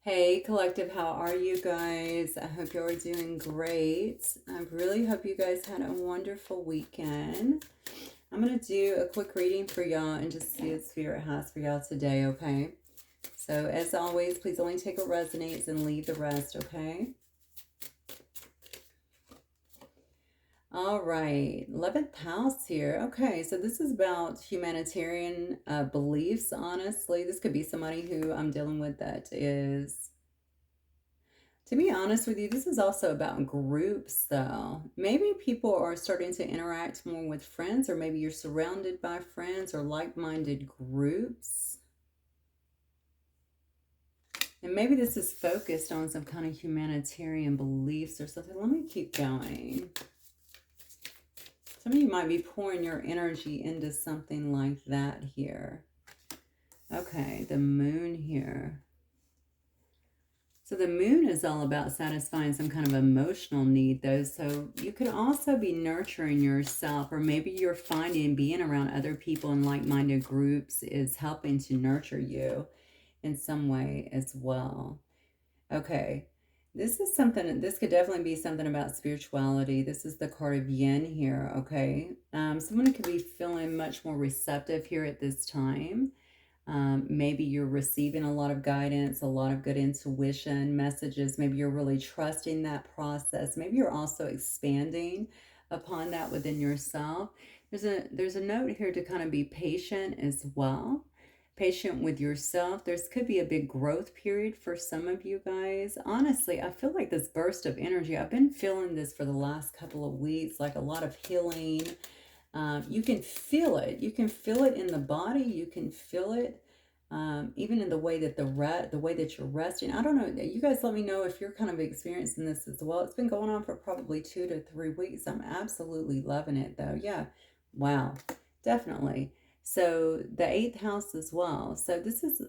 Hey, collective, how are you guys? I hope you're doing great. I really hope you guys had a wonderful weekend. I'm going to do a quick reading for y'all and just see what Spirit has for y'all today, okay? So, as always, please only take what resonates and leave the rest, okay? All right, 11th house here. Okay, so this is about humanitarian beliefs, honestly. This could be somebody who I'm dealing with that is, to be honest with you, this is also about groups, though. Maybe people are starting to interact more with friends, or maybe you're surrounded by friends or like-minded groups. And maybe this is focused on some kind of humanitarian beliefs or something. Let me keep going. Some of you might be pouring your energy into something like that here. Okay, the moon here. So the moon is all about satisfying some kind of emotional need, though. So you could also be nurturing yourself, or maybe you're finding being around other people in like-minded groups is helping to nurture you in some way as well. Okay, this is something, this could definitely be something about spirituality. This is the card of yin here, okay? Someone could be feeling much more receptive here at this time. Maybe you're receiving a lot of guidance, a lot of good intuition messages. Maybe you're really trusting that process. Maybe you're also expanding upon that within yourself. There's a note here to kind of be patient as well. Patient with yourself. There's could be a big growth period for some of you guys. Honestly, I feel like this burst of energy. I've been feeling this for the last couple of weeks, like a lot of healing. You can feel it. You can feel it in the body. You can feel it even in the way that the way that you're resting. I don't know. You guys let me know if you're kind of experiencing this as well. It's been going on for probably 2 to 3 weeks. I'm absolutely loving it though. Yeah. Wow. Definitely. So the eighth house as well. So this is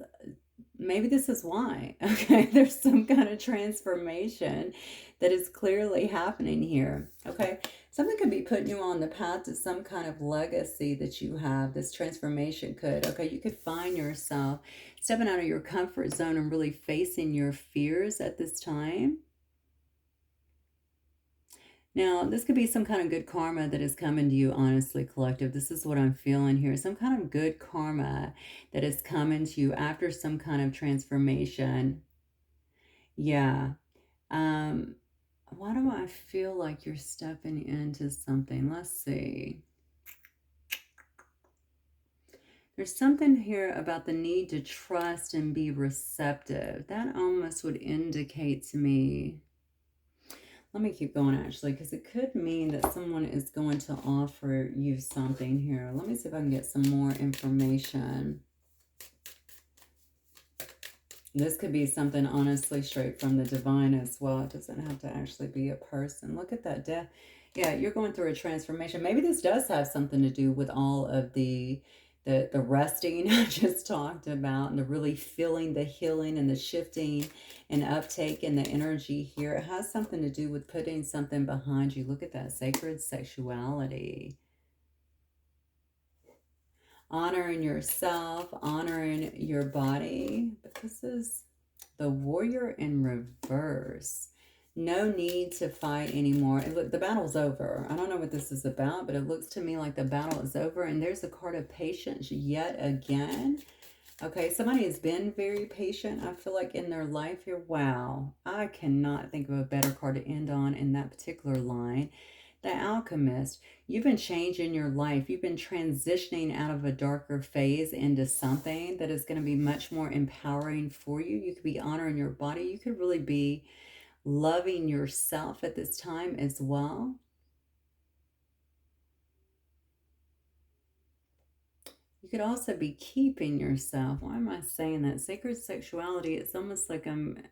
maybe this is why. Okay, there's some kind of transformation that is clearly happening here. Okay, something could be putting you on the path to some kind of legacy that you have. This transformation could, okay, you could find yourself stepping out of your comfort zone and really facing your fears at this time. Now, this could be some kind of good karma that is coming to you, honestly, collective. This is what I'm feeling here. Some kind of good karma that is coming to you after some kind of transformation. Yeah. Um, why do I feel like you're stepping into something? Let's see. There's something here about the need to trust and be receptive. That almost would indicate to me. Let me keep going actually, because it could mean that someone is going to offer you something here. Let me see if I can get some more information. This could be something honestly straight from the divine as well. It doesn't have to actually be a person. Look at that death. Yeah, you're going through a transformation. Maybe this does have something to do with all of the resting I just talked about, and the really feeling the healing and the shifting and uptake in the energy here. It has something to do with putting something behind you. Look at that sacred sexuality. Honoring yourself, honoring your body. But this is the warrior in reverse. No need to fight anymore. Look, the battle's over. I don't know what this is about, but it looks to me like the battle is over. And there's a card of patience yet again. Okay, somebody has been very patient, I feel like, in their life here. Wow, I cannot think of a better card to end on in that particular line. The alchemist. You've been changing your life. You've been transitioning out of a darker phase into something that is going to be much more empowering for you. You could be honoring your body. You could really be loving yourself at this time as well. You could also be keeping yourself. Why am I saying that? Sacred sexuality, it's almost like I'm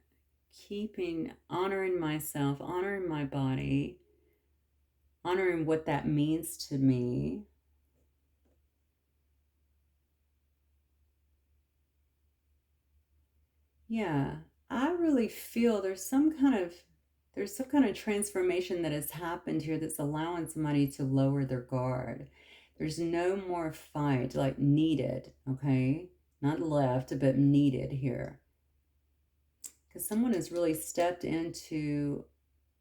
keeping, honoring myself, honoring my body, honoring what that means to me. Yeah, I really feel there's some kind of transformation that has happened here that's allowing somebody to lower their guard. There's no more fight, like needed, okay? Not left, but needed here. Because someone has really stepped into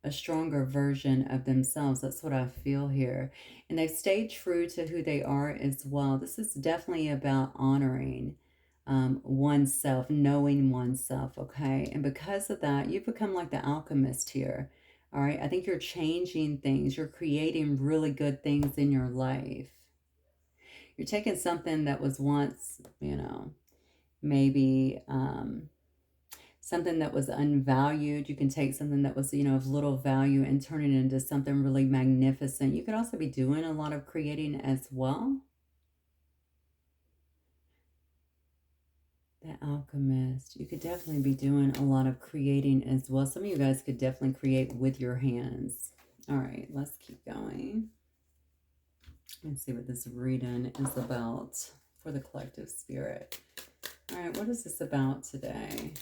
a stronger version of themselves. That's what I feel here. And they've stayed true to who they are as well. This is definitely about honoring oneself, knowing oneself, okay? And because of that, you've become like the alchemist here. All right. I think you're changing things. You're creating really good things in your life. You're taking something that was once, maybe something that was unvalued. You can take something that was, of little value and turn it into something really magnificent. You could also be doing a lot of creating as well. The alchemist. You could definitely be doing a lot of creating as well. Some of you guys could definitely create with your hands. All right, let's keep going. Let's see what this reading is about for the collective spirit. All right, what is this about today?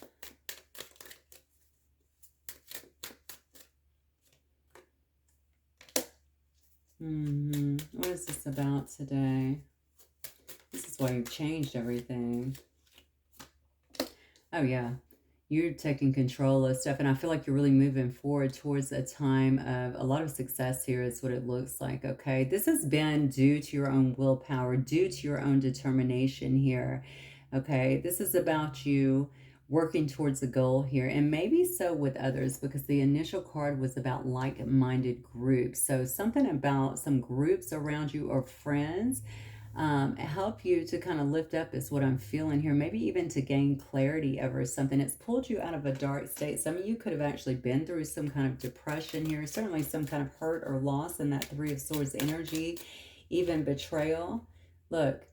What is this about today? This is why you've changed everything. Oh, yeah. You're taking control of stuff. And I feel like you're really moving forward towards a time of a lot of success here is what it looks like, okay? This has been due to your own willpower, due to your own determination here, okay? This is about you working towards a goal here, and maybe so with others, because the initial card was about like-minded groups. So something about some groups around you or friends help you to kind of lift up is what I'm feeling here. Maybe even to gain clarity over something. It's pulled you out of a dark state. Some of you could have actually been through some kind of depression here, certainly some kind of hurt or loss in that Three of Swords energy, even betrayal. Look,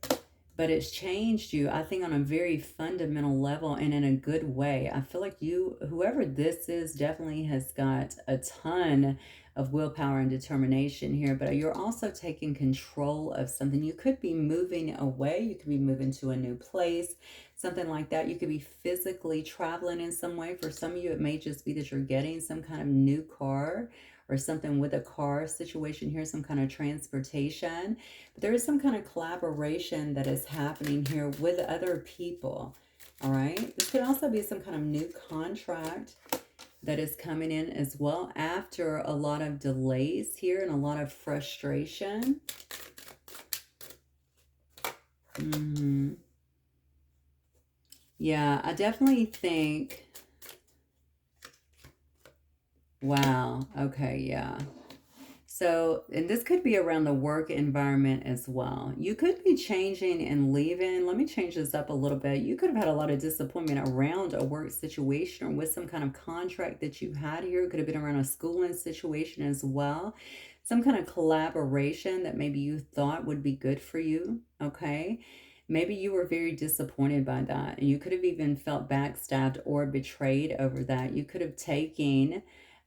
but it's changed you, I think, on a very fundamental level and in a good way. I feel like you, whoever this is, definitely has got a ton of willpower and determination here, but you're also taking control of something. You could be moving away. You could be moving to a new place, something like that. You could be physically traveling in some way. For some of you, it may just be that you're getting some kind of new car or something with a car situation here, some kind of transportation. But there is some kind of collaboration that is happening here with other people. All right. This could also be some kind of new contract that is coming in as well after a lot of delays here and a lot of frustration. Yeah, I definitely think, wow, okay, yeah. So, and this could be around the work environment as well. You could be changing and leaving. Let me change this up a little bit. You could have had a lot of disappointment around a work situation or with some kind of contract that you had here. It could have been around a schooling situation as well. Some kind of collaboration that maybe you thought would be good for you, okay? Maybe you were very disappointed by that. You could have even felt backstabbed or betrayed over that. You could have taken,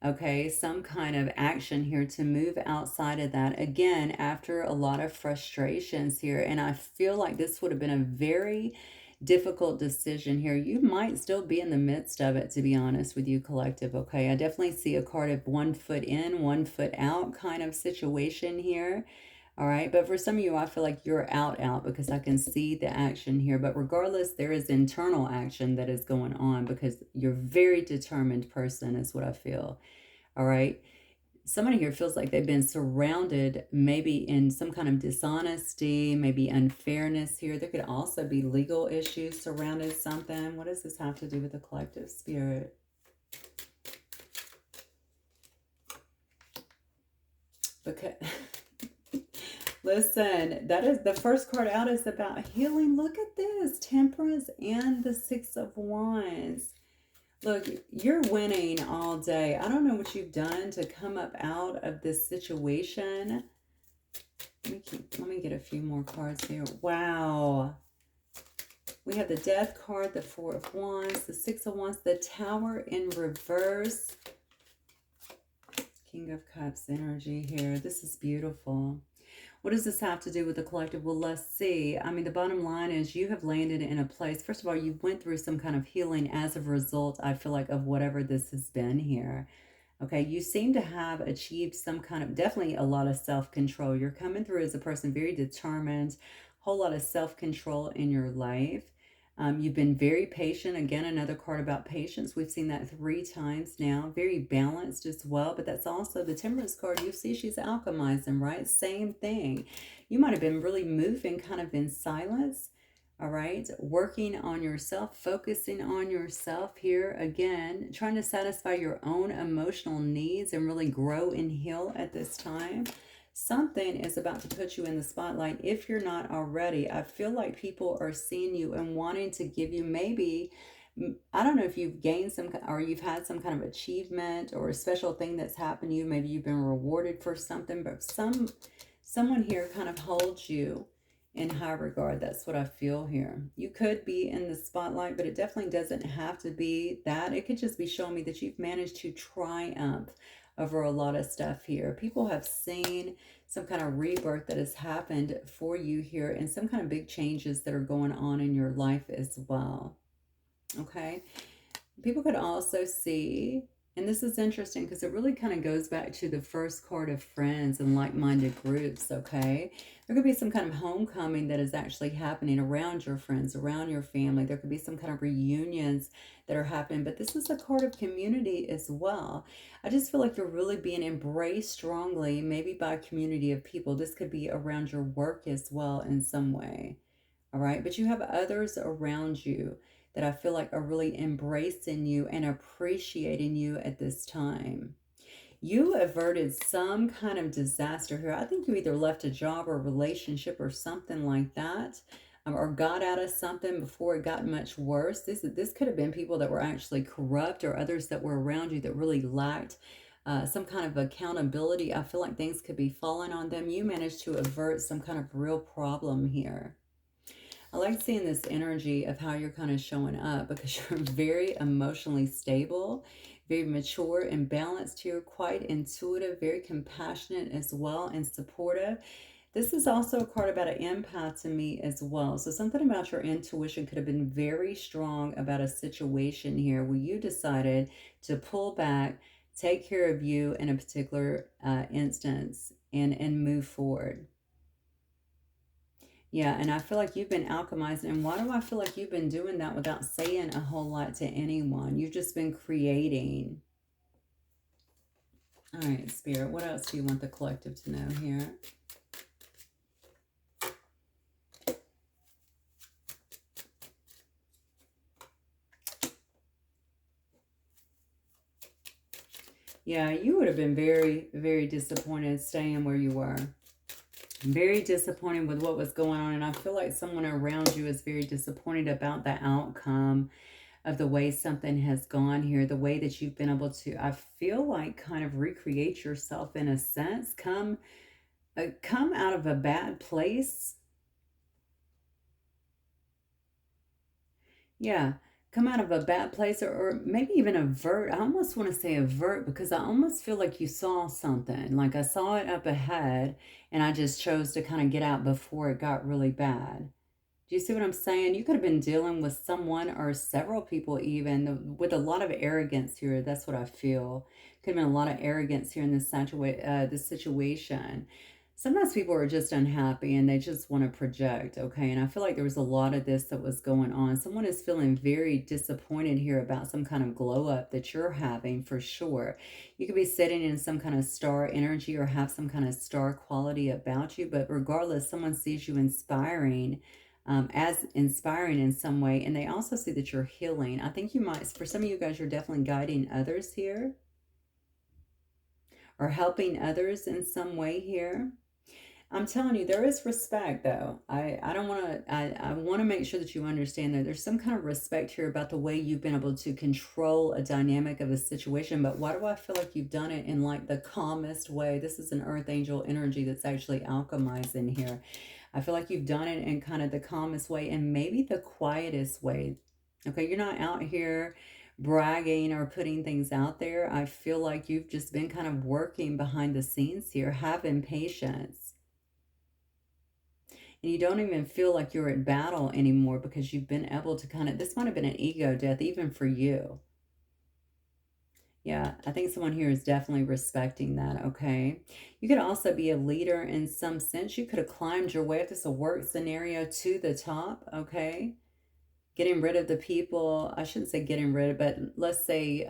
okay, some kind of action here to move outside of that, again, after a lot of frustrations here. And I feel like this would have been a very difficult decision here. You might still be in the midst of it, to be honest with you, collective, okay? I definitely see a card of 1 foot in, 1 foot out kind of situation here. All right, but for some of you, I feel like you're out because I can see the action here. But regardless, there is internal action that is going on because you're a very determined person is what I feel. All right. Somebody here feels like they've been surrounded maybe in some kind of dishonesty, maybe unfairness here. There could also be legal issues surrounding something. What does this have to do with the collective spirit? Because... Listen, that is the first card out is about healing. Look at this, Temperance and the Six of Wands. Look, you're winning all day. I don't know what you've done to come up out of this situation. Let me get a few more cards here. Wow. We have the Death card, the Four of Wands, the Six of Wands, the Tower in reverse. King of Cups energy here. This is beautiful. What does this have to do with the collective? Well, let's see. I mean, the bottom line is you have landed in a place. First of all, you went through some kind of healing as a result, I feel like, of whatever this has been here. Okay, you seem to have achieved some kind of, definitely a lot of self-control. You're coming through as a person very determined, whole lot of self-control in your life. You've been very patient. Again, another card about patience. We've seen that 3 times now. Very balanced as well. But that's also the Temperance card. You see she's alchemizing, right? Same thing. You might have been really moving kind of in silence. All right. Working on yourself, focusing on yourself here. Again, trying to satisfy your own emotional needs and really grow and heal at this time. Something is about to put you in the spotlight if you're not already. I feel like people are seeing you and wanting to give you maybe, I don't know if you've gained some or you've had some kind of achievement or a special thing that's happened to you. Maybe you've been rewarded for something, but someone here kind of holds you in high regard. That's what I feel here. You could be in the spotlight, but it definitely doesn't have to be that. It could just be showing me that you've managed to triumph over a lot of stuff here. People have seen some kind of rebirth that has happened for you here and some kind of big changes that are going on in your life as well. Okay. People could also see, and this is interesting because it really kind of goes back to the first card of friends and like-minded groups, okay? There could be some kind of homecoming that is actually happening around your friends, around your family. There could be some kind of reunions that are happening, but this is a card of community as well. I just feel like you're really being embraced strongly, maybe by a community of people. This could be around your work as well in some way, all right? But you have others around you that I feel like are really embracing you and appreciating you at this time. You averted some kind of disaster here. I think you either left a job or a relationship or something like that, or got out of something before it got much worse. This could have been people that were actually corrupt or others that were around you that really lacked some kind of accountability. I feel like things could be falling on them. You managed to avert some kind of real problem here. I like seeing this energy of how you're kind of showing up because you're very emotionally stable, very mature and balanced here, quite intuitive, very compassionate as well, and supportive. This is also a card about an empath to me as well. So something about your intuition could have been very strong about a situation here where you decided to pull back, take care of you in a particular instance, and move forward. Yeah, and I feel like you've been alchemizing. And why do I feel like you've been doing that without saying a whole lot to anyone? You've just been creating. All right, Spirit, what else do you want the collective to know here? Yeah, you would have been very, very disappointed staying where you were. Very disappointed with what was going on. And I feel like someone around you is very disappointed about the outcome of the way something has gone here, the way that you've been able to, I feel like, kind of recreate yourself in a sense, come out of a bad place. Yeah, come out of a bad place, or maybe even avert. I almost want to say avert because I almost feel like you saw something. Like I saw it up ahead and I just chose to kind of get out before it got really bad. Do you see what I'm saying? You could have been dealing with someone or several people even with a lot of arrogance here. That's what I feel. Could have been a lot of arrogance here in this situation. Sometimes people are just unhappy and they just want to project, okay? And I feel like there was a lot of this that was going on. Someone is feeling very disappointed here about some kind of glow up that you're having for sure. You could be sitting in some kind of star energy or have some kind of star quality about you, but regardless, someone sees you inspiring, as inspiring in some way, and they also see that you're healing. I think you might, for some of you guys, you're definitely guiding others here or helping others in some way here. I'm telling you, there is respect though. I don't want to, I want to make sure that you understand that there's some kind of respect here about the way you've been able to control a dynamic of a situation. But why do I feel like you've done it in like the calmest way? This is an earth angel energy that's actually alchemizing here. I feel like you've done it in kind of the calmest way and maybe the quietest way. Okay, you're not out here bragging or putting things out there. I feel like you've just been kind of working behind the scenes here, having patience. And you don't even feel like you're at battle anymore because you've been able to kind of, this might have been an ego death even for you. Yeah, I think someone here is definitely respecting that, okay? You could also be a leader in some sense. You could have climbed your way, if this is a work scenario, to the top, okay? getting rid of the people. I shouldn't say getting rid of, but let's say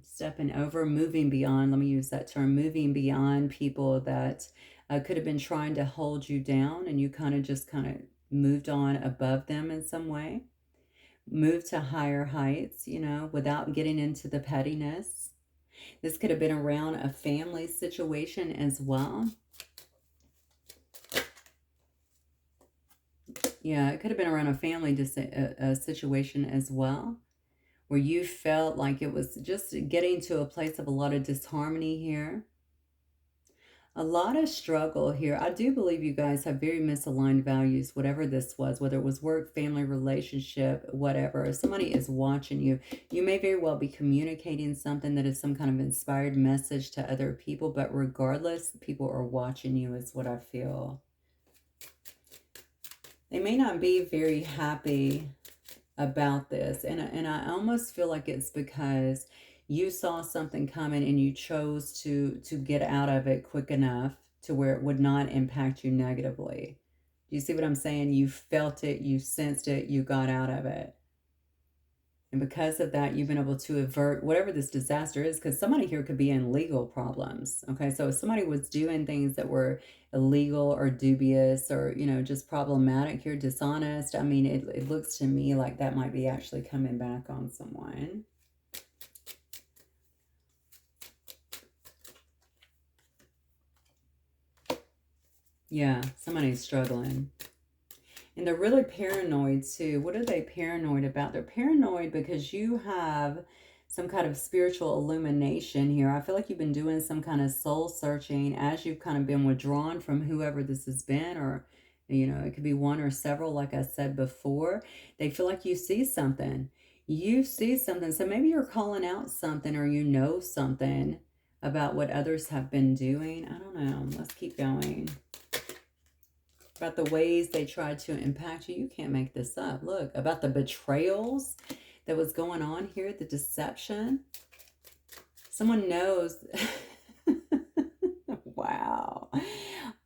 stepping over, moving beyond. Let me use that term, moving beyond people that could have been trying to hold you down, and you kind of moved on above them in some way. Moved to higher heights, you know, without getting into the pettiness. This could have been around a family situation as well. Yeah, it could have been around a family a situation as well, where you felt like it was just getting to a place of a lot of disharmony here. A lot of struggle here. I do believe you guys have very misaligned values, whatever this was, whether it was work, family, relationship, whatever. If somebody is watching you, you may very well be communicating something that is some kind of inspired message to other people, but regardless, people are watching you is what I feel. They may not be very happy about this, and I almost feel like it's because you saw something coming and you chose to get out of it quick enough to where it would not impact you negatively. Do you see what I'm saying? You felt it, you sensed it, you got out of it. And because of that, you've been able to avert whatever this disaster is, because somebody here could be in legal problems. Okay, so if somebody was doing things that were illegal or dubious or, you know, just problematic here, dishonest, I mean, it looks to me like that might be actually coming back on someone. Yeah, somebody's struggling. And they're really paranoid too. What are they paranoid about? They're paranoid because you have some kind of spiritual illumination here. I feel like you've been doing some kind of soul searching as you've kind of been withdrawn from whoever this has been, or, you know, it could be one or several, like I said before. They feel like you see something. You see something. So maybe you're calling out something, or you know something about what others have been doing. I don't know. Let's keep going. About the ways they tried to impact you. You can't make this up. Look, about the betrayals that was going on here, the deception. Someone knows. Wow.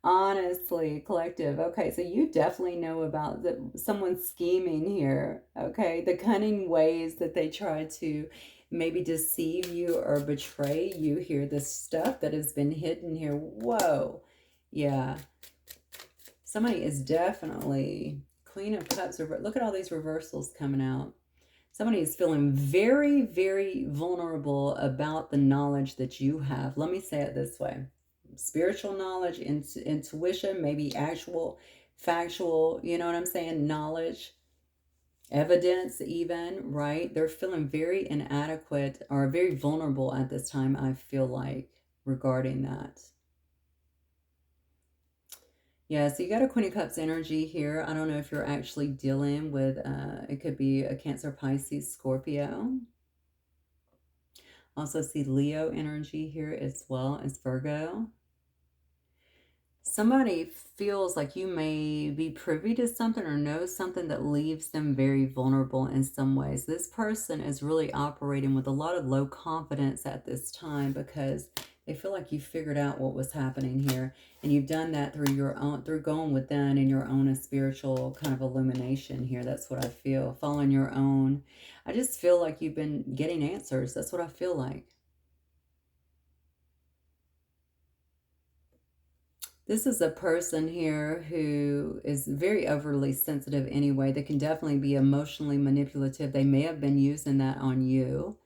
Honestly, collective. Okay, so you definitely know about someone scheming here. Okay, the cunning ways that they try to maybe deceive you or betray you here. The stuff that has been hidden here. Whoa. Yeah. Somebody is definitely Queen of Cups. Look at all these reversals coming out. Somebody is feeling very, very vulnerable about the knowledge that you have. Let me say it this way. Spiritual knowledge, intuition, maybe actual, factual, you know what I'm saying? Knowledge, evidence even, right? They're feeling very inadequate or very vulnerable at this time, I feel like, regarding that. Yeah, so you got a Queen of Cups energy here. I don't know if you're actually dealing with, it could be a Cancer, Pisces, Scorpio. Also see Leo energy here as well as Virgo. Somebody feels like you may be privy to something or know something that leaves them very vulnerable in some ways. This person is really operating with a lot of low confidence at this time because they feel like you figured out what was happening here, and you've done that through your own, through going within in your own spiritual kind of illumination here. That's what I feel. Following your own. I just feel like you've been getting answers. That's what I feel like. This is a person here who is very overly sensitive anyway. They can definitely be emotionally manipulative. They may have been using that on you.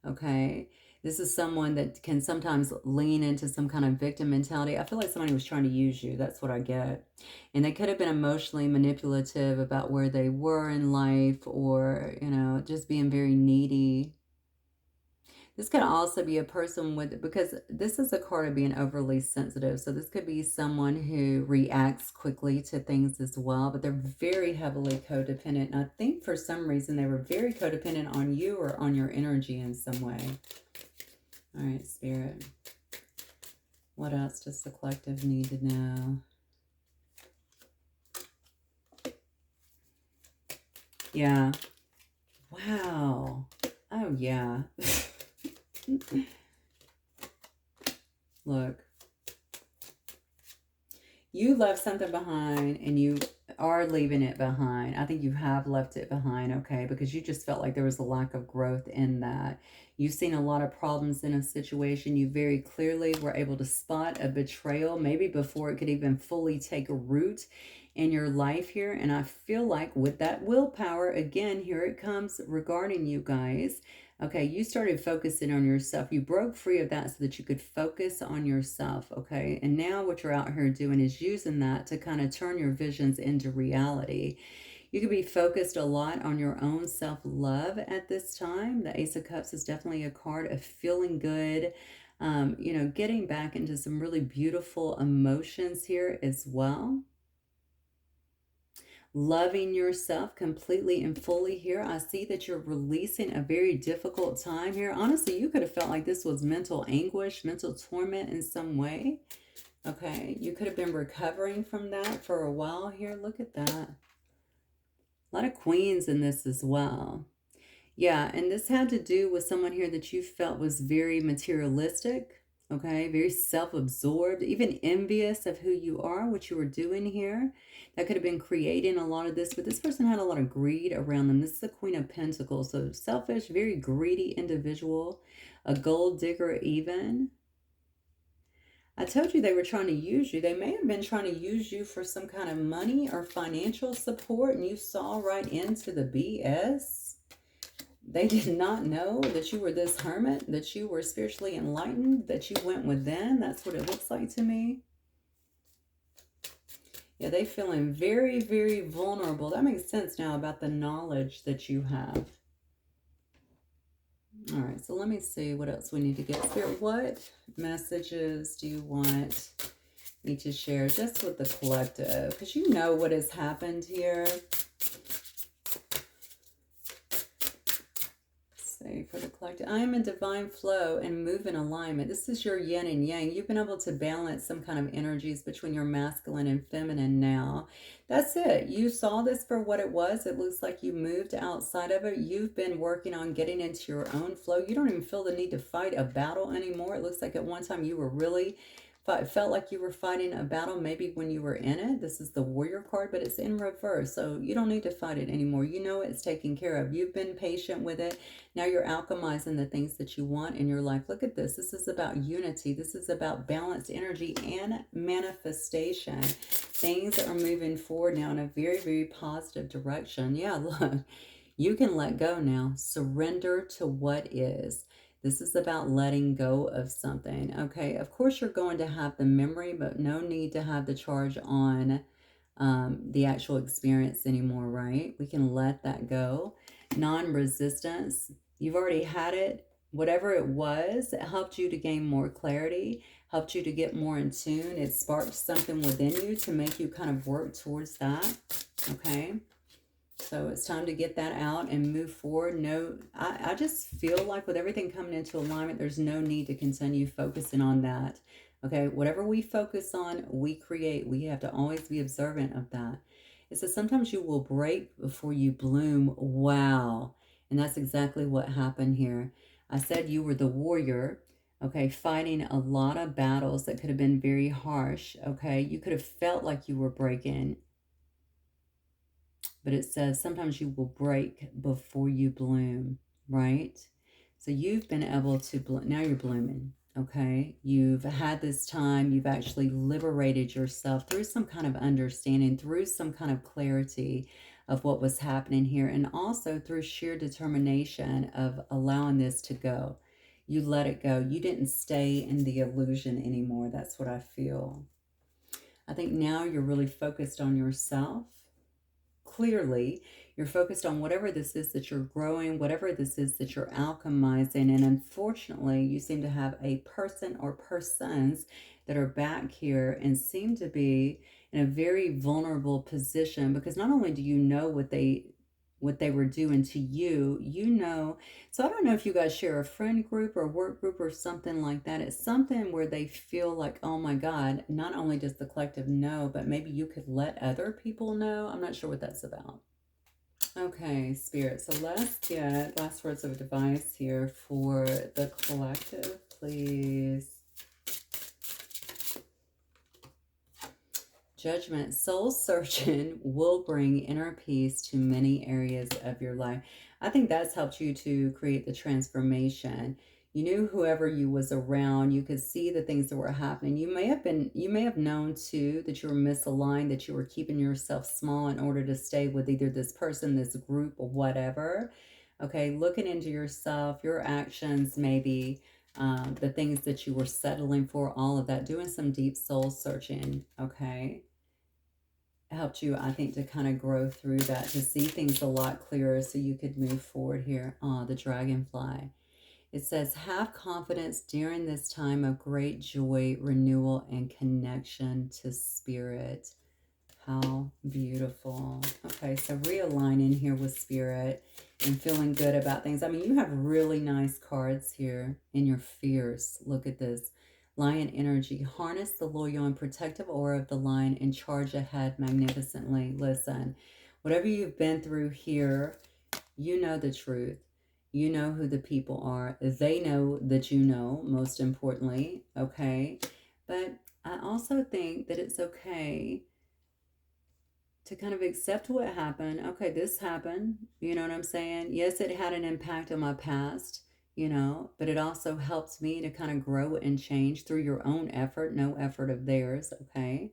Okay. This is someone that can sometimes lean into some kind of victim mentality. I feel like somebody was trying to use you. That's what I get. And they could have been emotionally manipulative about where they were in life, or, you know, just being very needy. This could also be a person with, because this is a card of being overly sensitive. So this could be someone who reacts quickly to things as well, but they're very heavily codependent. And I think for some reason they were very codependent on you or on your energy in some way. All right, Spirit. What else does the collective need to know? Yeah. Wow. Oh, yeah. Look, you left something behind, and you are leaving it behind. I think you have left it behind, okay, because you just felt like there was a lack of growth in that. You've seen a lot of problems in a situation. You very clearly were able to spot a betrayal, maybe before it could even fully take root in your life here. And I feel like with that willpower, again, here it comes regarding you guys. Okay, you started focusing on yourself. You broke free of that so that you could focus on yourself, okay? And now what you're out here doing is using that to kind of turn your visions into reality. You could be focused a lot on your own self-love at this time. The Ace of Cups is definitely a card of feeling good, you know, getting back into some really beautiful emotions here as well. Loving yourself completely and fully here. I see that you're releasing a very difficult time here. Honestly, you could have felt like this was mental anguish, mental torment in some way. Okay, you could have been recovering from that for a while here. Look at that. A lot of queens in this as well. Yeah, and this had to do with someone here that you felt was very materialistic, okay, very self-absorbed, even envious of who you are, what you were doing here. That could have been creating a lot of this, but this person had a lot of greed around them. This is the Queen of Pentacles, so selfish, very greedy individual, a gold digger even. I told you they were trying to use you. They may have been trying to use you for some kind of money or financial support, and you saw right into the BS. They did not know that you were this hermit, that you were spiritually enlightened, that you went with them. That's what it looks like to me. Yeah, they feeling very, very vulnerable. That makes sense now about the knowledge that you have. All right, so let me see what else we need to get. Spirit, what messages do you want me to share just with the collective? Because you know what has happened here. For the collective, I am in divine flow and move in alignment. This is your yin and yang. You've been able to balance some kind of energies between your masculine and feminine now. That's it. You saw this for what it was. It looks like you moved outside of it. You've been working on getting into your own flow. You don't even feel the need to fight a battle anymore. It looks like at one time you were really felt like you were fighting a battle maybe when you were in it. This is the warrior card, but it's in reverse, so you don't need to fight it anymore. You know it's taken care of. You've been patient with it. Now you're alchemizing the things that you want in your life. Look at this. This is about unity. This is about balanced energy and manifestation. Things that are moving forward now in a very, very positive direction. Yeah, look, you can let go now. Surrender to what is. This is about letting go of something. Okay, of course you're going to have the memory, but no need to have the charge on the actual experience anymore, right? We can let that go. Non-resistance. You've already had it. Whatever it was, it helped you to gain more clarity, helped you to get more in tune. It sparked something within you to make you kind of work towards that. Okay. So it's time to get that out and move forward. No, I just feel like with everything coming into alignment, there's no need to continue focusing on that. Okay, whatever we focus on, we create. We have to always be observant of that. It says sometimes you will break before you bloom. Wow. And that's exactly what happened here. I said you were the warrior, okay, fighting a lot of battles that could have been very harsh, okay? You could have felt like you were breaking. But it says sometimes you will break before you bloom, right? So you've been able to bloom. Now you're blooming, okay? You've had this time. You've actually liberated yourself through some kind of understanding, through some kind of clarity of what was happening here, and also through sheer determination of allowing this to go. You let it go. You didn't stay in the illusion anymore. That's what I feel. I think now you're really focused on yourself. Clearly, you're focused on whatever this is that you're growing, whatever this is that you're alchemizing. And unfortunately, you seem to have a person or persons that are back here and seem to be in a very vulnerable position, because not only do you know what they were doing to you, you know. So I don't know if you guys share a friend group or work group or something like that. It's something where they feel like, oh my God, not only does the collective know, but maybe you could let other people know. I'm not sure what that's about. Okay, Spirit. So let's get last words of advice here for the collective, please. Judgment. Soul searching will bring inner peace to many areas of your life. I think that's helped you to create the transformation. You knew whoever you was around, you could see the things that were happening. You may have known too that you were misaligned, that you were keeping yourself small in order to stay with either this person, this group, or whatever. Okay, looking into yourself, your actions, maybe the things that you were settling for, all of that, doing some deep soul searching. Okay, helped you, I think, to kind of grow through that, to see things a lot clearer so you could move forward here. The dragonfly. It says, have confidence during this time of great joy, renewal, and connection to spirit. How beautiful. Okay, so realigning here with spirit and feeling good about things. I mean, you have really nice cards here in your fears. Look at this. Lion energy. Harness the loyal and protective aura of the lion and charge ahead magnificently. Listen, whatever you've been through here, you know the truth. You know who the people are. They know that you know, most importantly. Okay. But I also think that it's okay to kind of accept what happened. Okay, this happened. You know what I'm saying? Yes, it had an impact on my past, but it also helps me to kind of grow and change through your own effort, no effort of theirs. Okay.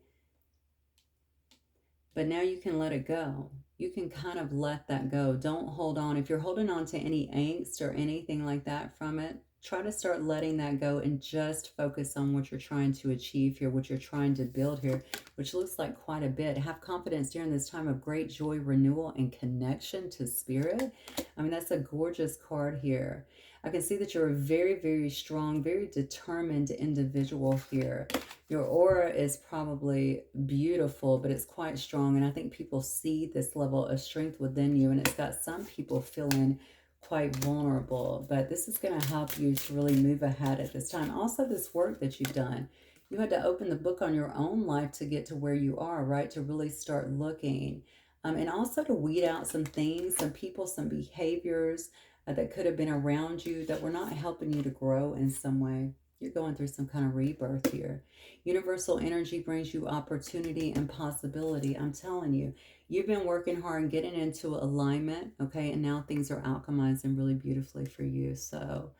But now you can let it go. You can kind of let that go. Don't hold on. If you're holding on to any angst or anything like that from it, try to start letting that go and just focus on what you're trying to achieve here, what you're trying to build here, which looks like quite a bit. Have confidence during this time of great joy, renewal, and connection to spirit. I mean, that's a gorgeous card here. I can see that you're a very, very strong, very determined individual here. Your aura is probably beautiful, but it's quite strong. And I think people see this level of strength within you. And it's got some people feeling quite vulnerable. But this is going to help you to really move ahead at this time. Also, this work that you've done. You had to open the book on your own life to get to where you are, right? To really start looking. And also to weed out some things, some people, some behaviors that could have been around you that were not helping you to grow in some way. You're going through some kind of rebirth here. Universal energy brings you opportunity and possibility. I'm telling you, you've been working hard and getting into alignment, okay? And now things are alchemizing really beautifully for you. So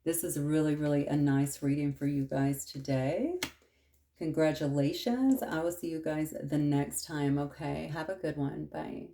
this is really, really a nice reading for you guys today. Congratulations. I will see you guys the next time, okay? Have a good one. Bye.